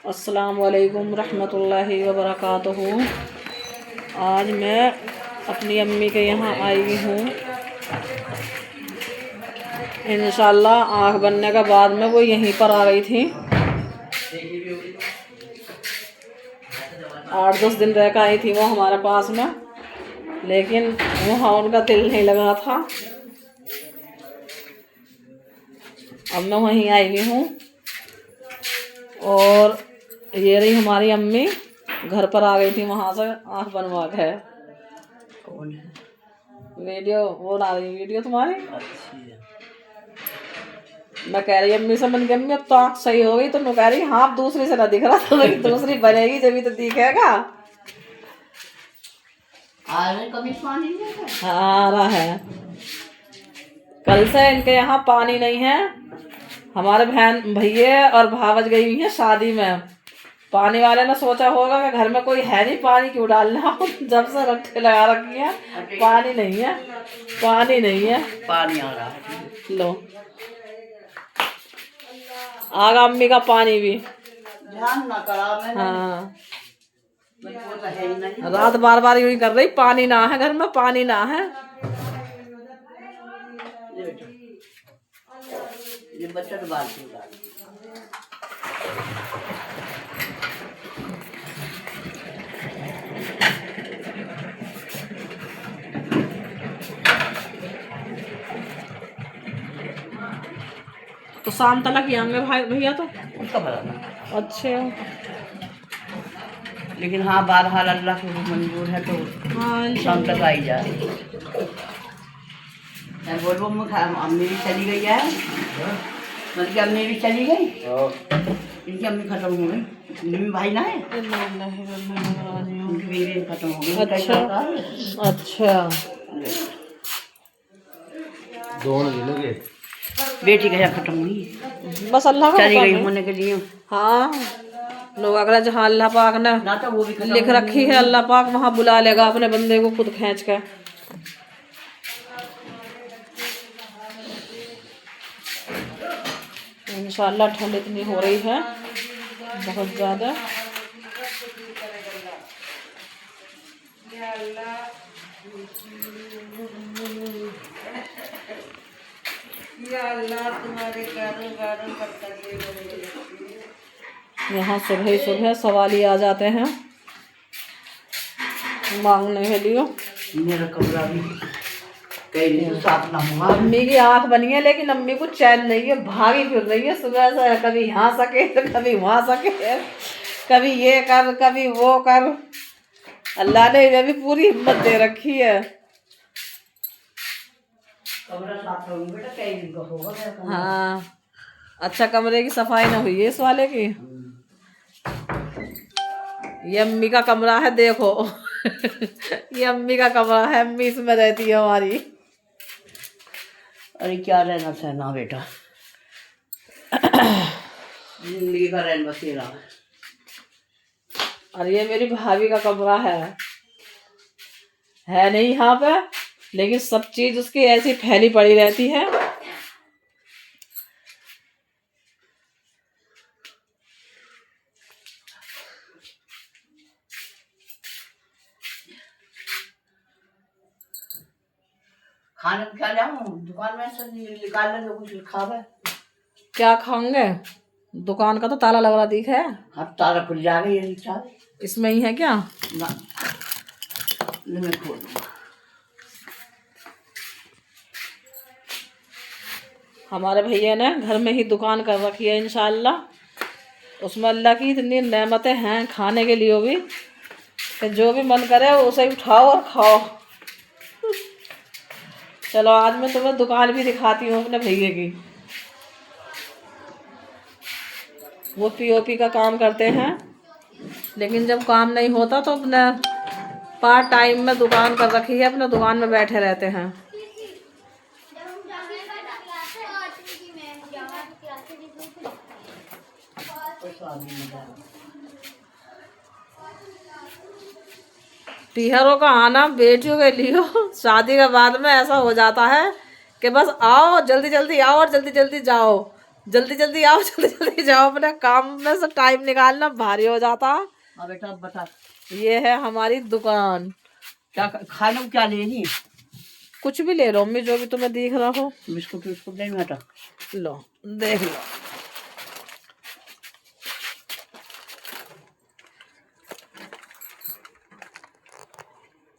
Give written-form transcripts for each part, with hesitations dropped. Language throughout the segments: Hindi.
अस्सलामु अलैकुम रहमतुल्लाहि व बरकातुहू। आज मैं अपनी अम्मी के यहाँ आई हूँ। इंशाल्लाह आँख बनने के बाद में वो यहीं पर आ गई थी। 8-10 दिन रह कर आई थी वो हमारे पास में, लेकिन वहाँ उनका दिल नहीं लगा था। अब मैं वहीं आई हुई हूँ और ये रही हमारी अम्मी, घर पर आ गई थी वहाँ से आँख बनवा के। कौन है? वीडियो वो आ रही वीडियो तुम्हारी। मैं कह रही अम्मी से, मन की अम्मी अब तो आँख सही हो गई, तो मैं कह रही हाँ अब दूसरी से ना दिख रहा, तो दूसरी बनेगी जब तो दिखेगा। हाँ आ रहा है। कल से इनके यहाँ पानी नहीं है। हमारे बहन भैया और भावज गई हुई है शादी में। पानी वाले ने सोचा होगा कि घर में कोई है नहीं, पानी क्यों डालना। जब से रट्टे लगा रखी है, पानी नहीं है, पानी नहीं है। पानी आ रहा है। लो आगा अम्मी का पानी भी ध्यान ना करा मैंने। हाँ वो तो है ही नहीं। रात बार बार यूं ही कर रही, पानी ना है घर में, पानी ना है। ये बच्चा तो बात नहीं। तो शाम तक ही आएंगे भाई भैया तो। उसका पता नहीं, अच्छे लेकिन हाँ बहरहाल अल्लाह को मंजूर है तो हाँ शाम तक आई जाए। मैं बोलूँ अम्मी भी चली गई है, मतलब कि अम्मी भी चली गई, इनकी अम्मी खत्म हो गई। इनमें भाई ना है, उनकी बीवी खत्म हो गई। अच्छा अच्छा। दोनों दिनों के बेटी का खत्म हुई, बस अल्लाह का चली हुक्म गई है। होने के लिए। हाँ लोग अगर जहाँ अल्लाह पाक ने ना तो वो भी खत्म लिख रखी है, अल्लाह पाक वहाँ बुला लेगा अपने बंदे को खुद खींच के। इंशाल्लाह ठंड इतनी हो रही है बहुत ज़्यादा। यहाँ सुबह ही सुबह सवाली आ जाते हैं मांगने के लिए। मेरा कमरा भी कहीं नहीं साफ ना हुआ। अम्मी की आंख बनी है, लेकिन अम्मी को चैन नहीं है, भागी फिर रही है सुबह से, कभी यहाँ सके तो कभी वहाँ सके, कभी ये कर कभी वो कर। अल्लाह ने इन्हें भी पूरी हिम्मत दे रखी है। कमरा साफ करूंगी बेटा, कई दिन का होगा मेरा कमरा। हाँ अच्छा, कमरे की सफाई ना हुई है इस वाले की। ये अम्मी का कमरा है देखो। ये अम्मी का कमरा है, अम्मी इसमें रहती है हमारी। अरे क्या रहना सहना बेटा, जिंदगी का रहन बसेरा। और ये मेरी भाभी का कमरा है नहीं यहाँ पे, लेकिन सब चीज उसकी ऐसी फैली पड़ी रहती है। खाने को क्या जाऊँ, दुकान में से निकाल ले जो कुछ लिखा है। क्या खाओगे? दुकान का तो ताला लगा दिख है। हाँ ताला खुल जाएगा, ये निकाल इसमें ही है क्या? ना, ले मैं खोल दूँगा। हमारे भैया ने घर में ही दुकान कर रखी है इंशाल्लाह। उसमें अल्लाह की इतनी नेमतें हैं खाने के लिए भी, कि जो भी मन करे उसे उठाओ और खाओ। चलो आज मैं तुम्हें दुकान भी दिखाती हूँ अपने भैया की। वो पीओपी का काम करते हैं, लेकिन जब काम नहीं होता तो अपने पार्ट टाइम में दुकान कर रखी है, अपने दुकान में बैठे रहते हैं। पीहरों का आना बेटियों के लिए शादी के बाद में ऐसा हो जाता है कि बस आओ जल्दी जल्दी आओ और जल्दी जल्दी जाओ। जल्दी जल्दी आओ, जल्दी जल्दी जाओ, अपने काम में से टाइम निकालना भारी हो जाता। अब बेटा अब बता ये है हमारी दुकान। क्या खाने को क्या लेनी? कुछ भी ले लो मम्मी, जो भी तुम्हें दिख रहा हो। बिस्कुट विस्कुट नहीं बेटा? लो देख लो।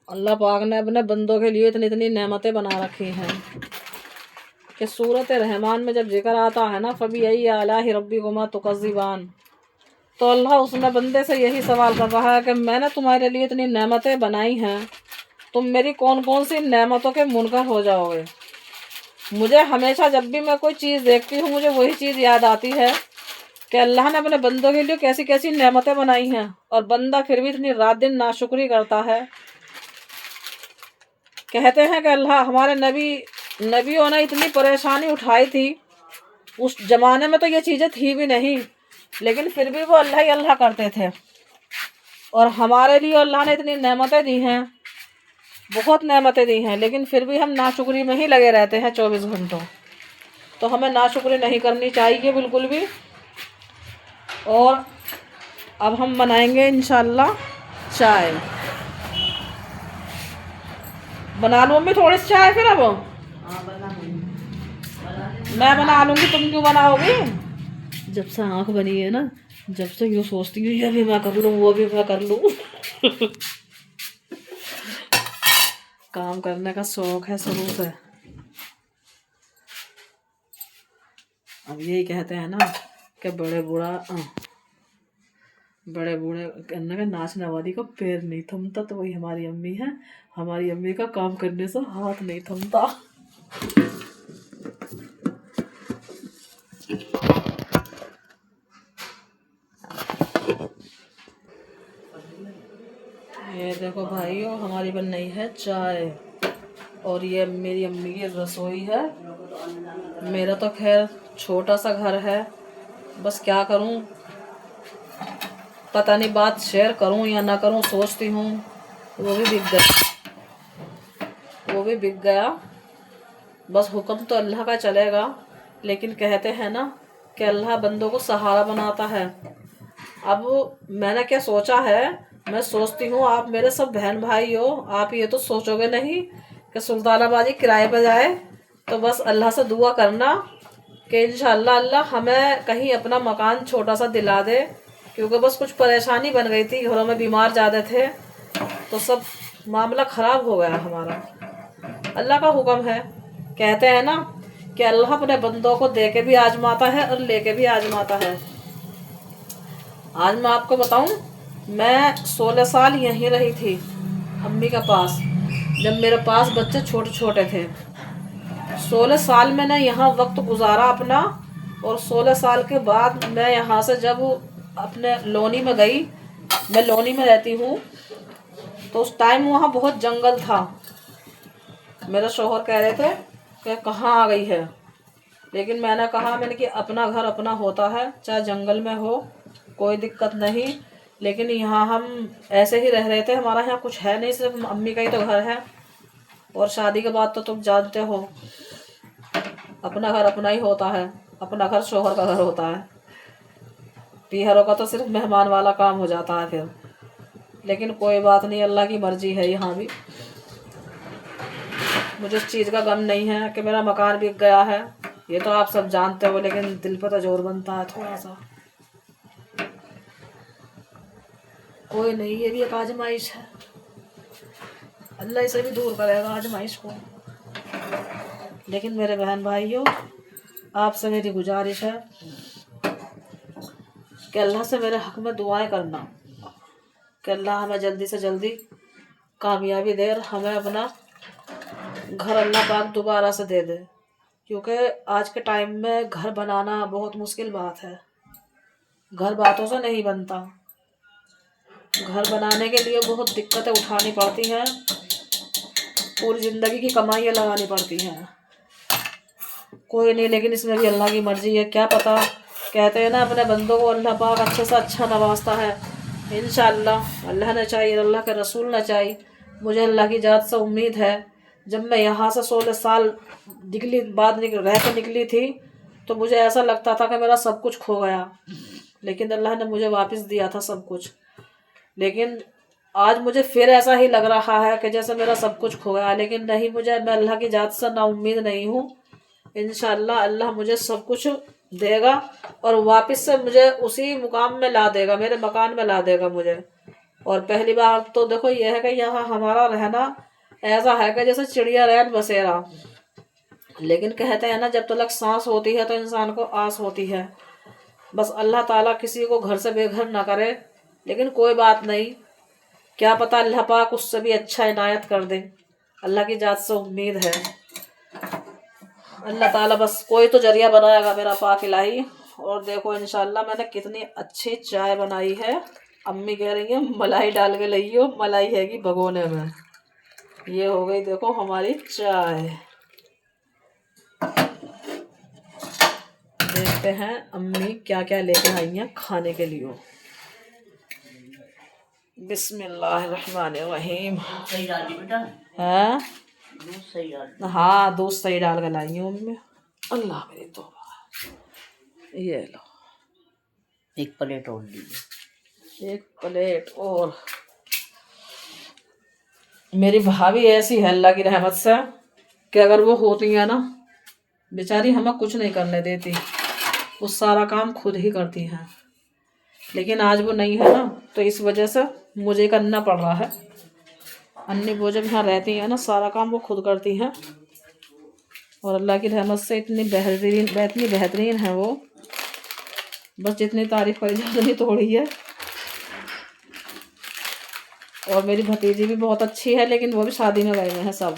अल्लाह पाक ने अपने बंदों के लिए इतनी इतनी नेमतें बना रखी हैं कि सूरत रहमान में जब जिक्र आता है ना, फबी यही आला ही रब्बी गुमा तुकज़िबान, तो अल्लाह उसमें बंदे से यही सवाल कर रहा है कि मैंने तुम्हारे लिए इतनी नेमतें बनाई हैं, तुम मेरी कौन कौन सी नेमतों के मुनकर हो जाओगे। मुझे हमेशा जब भी मैं कोई चीज़ देखती हूँ, मुझे वही चीज़ याद आती है कि अल्लाह ने अपने बंदों के लिए कैसी कैसी नेमतें बनाई हैं, और बंदा फिर भी इतनी रात दिन नाशुक्री करता है। कहते हैं कि अल्लाह हमारे नबियों ने इतनी परेशानी उठाई थी, उस ज़माने में तो ये चीज़ें थी भी नहीं, लेकिन फिर भी वो अल्लाह ही अल्लाह करते थे। और हमारे लिए अल्लाह ने इतनी नेमतें दी हैं, बहुत नेमतें दी हैं, लेकिन फिर भी हम नाशुक्री में ही लगे रहते हैं 24 घंटों। तो हमें नाशुक्री नहीं करनी चाहिए बिल्कुल भी। और अब हम बनाएंगे इंशाल्लाह चाय। बना लूँ मम्मी थोड़ी सी चाय फिर? अब हाँ बना मैं बना लूँगी, तुम क्यों बनाओगी? जब से आँख बनी है ना, जब से यूँ सोचती हूँ ये भी मैं कर लूँ, वो भी मैं कर लूँ। काम करने का शौक है शुरू से। अब यही कहते हैं ना कि बड़े बूढ़े कहने का नाचने वाली का पैर नहीं थमता, तो वही हमारी अम्मी है। हमारी अम्मी का काम करने से हाथ नहीं थमता। ये देखो भाइयों, हमारी बन रही है चाय, और ये मेरी अम्मी की रसोई है। मेरा तो खैर छोटा सा घर है, बस क्या करूं, पता नहीं बात शेयर करूं या ना करूं, सोचती हूं। वो भी बिक गया। बस हुक्म तो अल्लाह का चलेगा, लेकिन कहते हैं ना कि अल्लाह बंदों को सहारा बनाता है। अब मैंने क्या सोचा है, मैं सोचती हूँ आप मेरे सब बहन भाई हो, आप ये तो सोचोगे नहीं कि सुल्तानाबाद किराए पर जाए। तो बस अल्लाह से दुआ करना कि इंशाअल्लाह अल्लाह हमें कहीं अपना मकान छोटा सा दिला दे, क्योंकि बस कुछ परेशानी बन गई थी, घरों में बीमार ज़्यादा थे, तो सब मामला ख़राब हो गया हमारा। अल्लाह का हुक्म है, कहते हैं ना कि अल्लाह अपने बंदों को दे के भी आजमाता है और लेके भी आजमाता है। आज मैं आपको बताऊं, मैं 16 साल यहीं रही थी अम्मी के पास, जब मेरे पास बच्चे छोटे छोटे थे। 16 साल मैंने यहाँ वक्त गुजारा अपना, और 16 साल के बाद मैं यहाँ से जब अपने लोनी में गई, मैं लोनी में रहती हूँ, तो उस टाइम वहाँ बहुत जंगल था। मेरे शौहर कह रहे थे कि कहाँ आ गई है, लेकिन मैंने कि अपना घर अपना होता है, चाहे जंगल में हो, कोई दिक्कत नहीं। लेकिन यहाँ हम ऐसे ही रह रहे थे, हमारा यहाँ कुछ है नहीं, सिर्फ अम्मी का ही तो घर है। और शादी के बाद तो तुम जानते हो अपना घर अपना ही होता है, अपना घर शौहर का घर होता है। पीहरों का तो सिर्फ मेहमान वाला काम हो जाता है फिर। लेकिन कोई बात नहीं, अल्लाह की मर्जी है। यहाँ भी मुझे इस चीज़ का गम नहीं है कि मेरा मकान बिक गया है, ये तो आप सब जानते हो, लेकिन दिल पर तो जोर बनता है थोड़ा सा। कोई नहीं, ये भी एक आजमाइश है, अल्लाह इसे भी दूर करेगा आजमाइश को। लेकिन मेरे बहन भाइयों, आपसे मेरी गुजारिश है कि अल्लाह से मेरे हक़ में दुआएं करना कि अल्लाह हमें जल्दी से जल्दी कामयाबी दे और हमें अपना घर अल्लाह पाक दोबारा से दे दे। क्योंकि आज के टाइम में घर बनाना बहुत मुश्किल बात है, घर बातों से नहीं बनता। घर बनाने के लिए बहुत दिक्कतें उठानी पड़ती हैं, पूरी ज़िंदगी की कमाइयाँ लगानी पड़ती हैं। कोई नहीं, लेकिन इसमें भी अल्लाह की मर्ज़ी है, क्या पता। कहते हैं ना अपने बंदों को अल्लाह पाक अच्छे से अच्छा नवाजता है। इंशाअल्लाह अल्लाह ने चाहिए, अल्लाह के रसूल ने चाहिए, मुझे अल्लाह की ज़ात से उम्मीद है। जब मैं यहाँ से 16 साल रह कर निकली थी, तो मुझे ऐसा लगता था कि मेरा सब कुछ खो गया, लेकिन अल्लाह ने मुझे वापस दिया था सब कुछ। लेकिन आज मुझे फिर ऐसा ही लग रहा है कि जैसे मेरा सब कुछ खो गया, लेकिन नहीं, मैं अल्लाह की ज़ात से नाउम्मीद नहीं हूँ। इंशाअल्लाह अल्लाह मुझे सब कुछ देगा और वापस से मुझे उसी मुकाम में ला देगा, मेरे मकान में ला देगा मुझे। और पहली बार तो देखो यह है कि यहाँ हमारा रहना ऐसा है कि जैसे चिड़िया रैन बसेरा। लेकिन कहते हैं ना, जब तक सांस होती है तो इंसान को आस होती है। बस अल्लाह ताला किसी को घर से बेघर ना करे, लेकिन कोई बात नहीं, क्या पता अल्लाह पाक उससे भी अच्छा इनायत कर दे। अल्लाह की जात से उम्मीद है, अल्लाह ताला बस कोई तो जरिया बनाएगा मेरा पाक इलाही। और देखो इंशाल्लाह मैंने कितनी अच्छी चाय बनाई है। अम्मी कह रही है मलाई डाल के लाइयो, मलाई हैगी भगोने में। ये हो गई देखो हमारी चाय। देखते हैं अम्मी क्या क्या लेके आई हैं खाने के लिए। बिस्मिल्लाहिर्रहमानिर्रहीम। सही डाल दी बेटा, है दूध सही डाल। हाँ, दूध सही डाल के लाई हूँ अम्मी। अल्लाह मेरी तौबा। ये लो एक प्लेट और लीजिए। एक प्लेट और। मेरी भाभी ऐसी है अल्लाह की रहमत से कि अगर वो होती है ना, बेचारी हमें कुछ नहीं करने देती, वो सारा काम खुद ही करती हैं। लेकिन आज वो नहीं है ना, तो इस वजह से मुझे करना पड़ रहा है। अन्नी वो जब यहाँ रहती हैं ना, सारा काम वो खुद करती हैं। और अल्लाह की रहमत से इतनी बेहतरीन है वो, बस जितनी तारीफ करी जाए उतनी थोड़ी है। और मेरी भतीजी भी बहुत अच्छी है, लेकिन वो भी शादी में गए हुए हैं सब।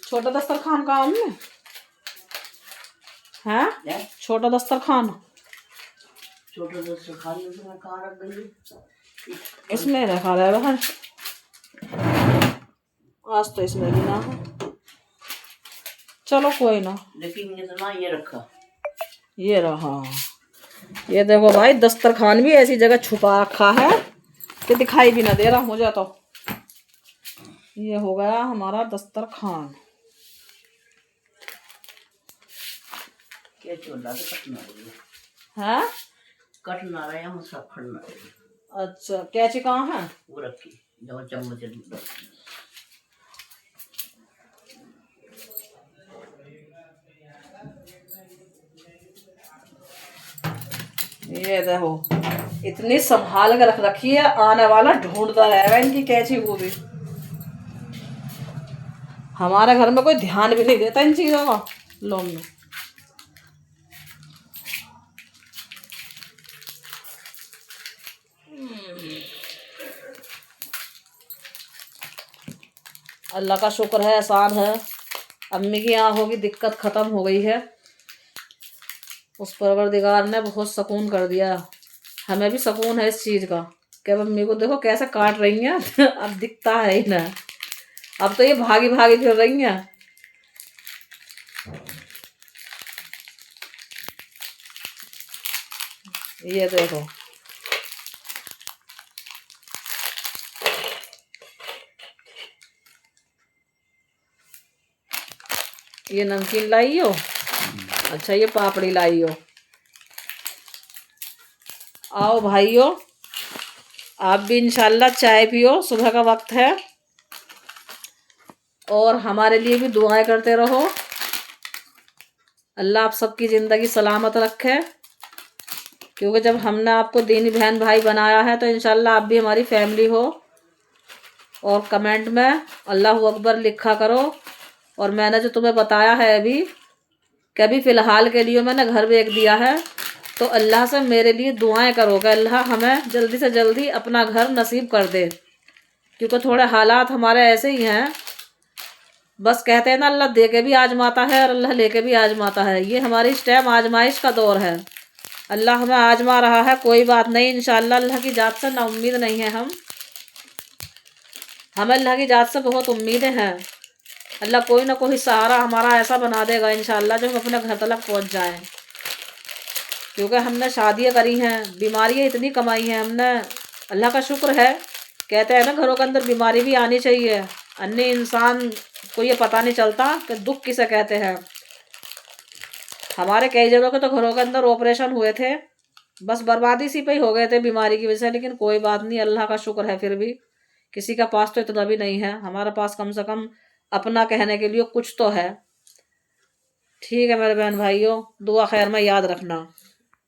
छोटा दस्तरखान का अम्मी है, छोटा दस्तरखान छोटा दस्तरखान उसमें कहाँ रख गई? इसमें रखा है बाहर। आज तो इसमें भी ना है, चलो कोई ना। लेकिन इतना ये रखा, ये रहा। ये देखो भाई, दस्तरखान भी ऐसी जगह छुपा रखा है कि दिखाई भी ना दे रहा मुझे तो। ये हो गया हमारा दस्तरखान। क्या चोला तो कटना रही है, कटना रहे हम सब खड़ना रही। अच्छा कैची कहाँ है? वो रखी जब चम्मच रखी। ये देखो इतनी संभाल कर रख रखी है, आने वाला ढूंढता रहेगा इनकी कैची। वो भी हमारे घर में कोई ध्यान भी नहीं देता इन चीजों का। लो में अल्लाह का शुक्र है, एहसान है, अम्मी की आंखों की दिक्कत ख़त्म हो गई है। उस परवरदिगार ने बहुत सुकून कर दिया। हमें भी सुकून है इस चीज़ का कि अब अम्मी को देखो कैसे काट रही हैं अब दिखता है ही ना। अब तो ये भागी भागी फिर रही हैं। ये देखो ये नमकीन लाई हो, अच्छा ये पापड़ी लाई हो। आओ भाइयों, आप भी इंशाल्लाह चाय पियो, सुबह का वक्त है। और हमारे लिए भी दुआएं करते रहो। अल्लाह आप सबकी ज़िंदगी सलामत रखे, क्योंकि जब हमने आपको दीनी बहन भाई बनाया है तो इंशाल्लाह आप भी हमारी फैमिली हो। और कमेंट में अल्लाह अकबर लिखा करो। और मैंने जो तुम्हें बताया है अभी कि अभी फ़िलहाल के लिए मैंने घर बेच दिया है, तो अल्लाह से मेरे लिए दुआएं करो कि अल्लाह हमें जल्दी से जल्दी अपना घर नसीब कर दे, क्योंकि थोड़े हालात हमारे ऐसे ही हैं। बस कहते हैं ना, अल्लाह दे के भी आजमाता है और अल्लाह लेके भी आजमाता है। ये हमारी इस टाइम आजमाइश का दौर है। अल्लाह हमें आजमा रहा है, कोई बात नहीं, इंशाअल्लाह अल्लाह की जात से ना उम्मीद नहीं है हमें अल्लाह की जात से बहुत उम्मीदें हैं। अल्लाह कोई ना कोई सहारा हमारा ऐसा बना देगा इंशाअल्लाह जो हम अपने घर तक पहुंच जाएं। क्योंकि हमने शादियाँ करी हैं, बीमारियाँ इतनी कमाई हैं हमने, अल्लाह का शुक्र है। कहते हैं ना घरों के अंदर बीमारी भी आनी चाहिए, अन्य इंसान कोई ये पता नहीं चलता कि दुख किसे कहते हैं। हमारे कई जगहों के तो घरों के अंदर ऑपरेशन हुए थे, बस बर्बादी सी पे ही हो गए थे बीमारी की वजह से, लेकिन कोई बात नहीं, अल्लाह का शुक्र है फिर भी किसी का पास तो इतना भी नहीं है, हमारे पास कम से कम अपना कहने के लिए कुछ तो है। ठीक है मेरे बहन भाइयों, दुआ खैर में याद रखना।